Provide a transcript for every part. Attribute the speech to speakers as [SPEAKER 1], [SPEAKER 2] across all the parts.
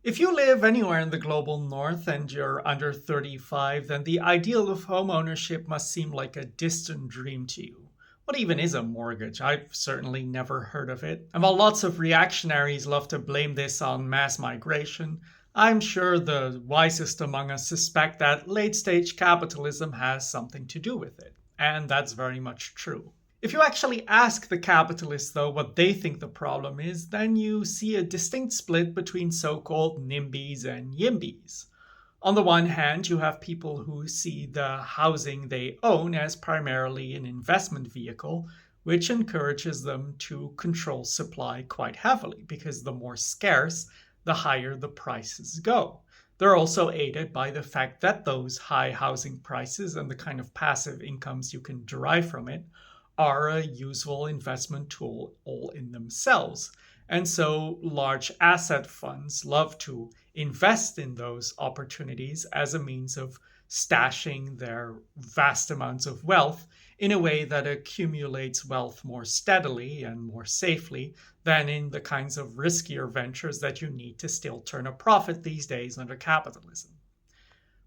[SPEAKER 1] If you live anywhere in the global north and you're under 35, then the ideal of home ownership must seem like a distant dream to you. What even is a mortgage? I've certainly never heard of it. And while lots of reactionaries love to blame this on mass migration, I'm sure the wisest among us suspect that late stage capitalism has something to do with it. And that's very much true. If you actually ask the capitalists, though, what they think the problem is, then you see a distinct split between so called NIMBYs and YIMBYs. On the one hand, you have people who see the housing they own as primarily an investment vehicle, which encourages them to control supply quite heavily, because the more scarce, the higher the prices go. They're also aided by the fact that those high housing prices and the kind of passive incomes you can derive from it are a useful investment tool all in themselves. And so large asset funds love to invest in those opportunities as a means of stashing their vast amounts of wealth in a way that accumulates wealth more steadily and more safely than in the kinds of riskier ventures that you need to still turn a profit these days under capitalism.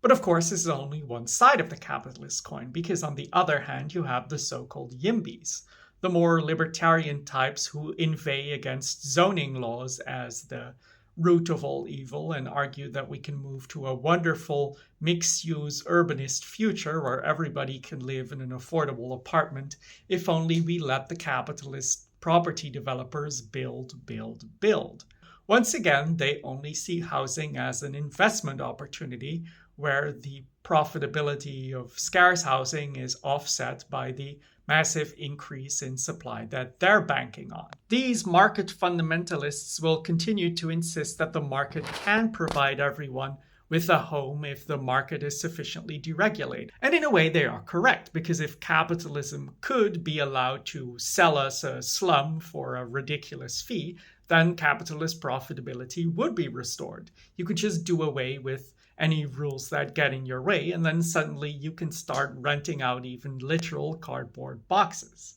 [SPEAKER 1] But of course, this is only one side of the capitalist coin, because on the other hand, you have the so-called YIMBYs, the more libertarian types who inveigh against zoning laws as the root of all evil and argue that we can move to a wonderful mixed-use urbanist future where everybody can live in an affordable apartment if only we let the capitalist property developers build, build, build. Once again, they only see housing as an investment opportunity where the profitability of scarce housing is offset by the massive increase in supply that they're banking on. These market fundamentalists will continue to insist that the market can provide everyone with a home if the market is sufficiently deregulated. And in a way, they are correct, because if capitalism could be allowed to sell us a slum for a ridiculous fee, then capitalist profitability would be restored. You could just do away with any rules that get in your way, and then suddenly you can start renting out even literal cardboard boxes.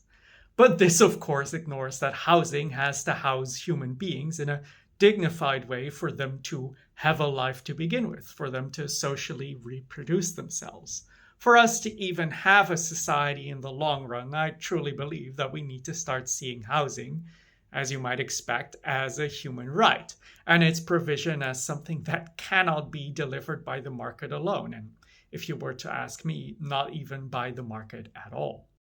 [SPEAKER 1] But this, of course, ignores that housing has to house human beings in a dignified way for them to have a life to begin with, for them to socially reproduce themselves. For us to even have a society in the long run, I truly believe that we need to start seeing housing, as you might expect, as a human right, and its provision as something that cannot be delivered by the market alone, and if you were to ask me, not even by the market at all.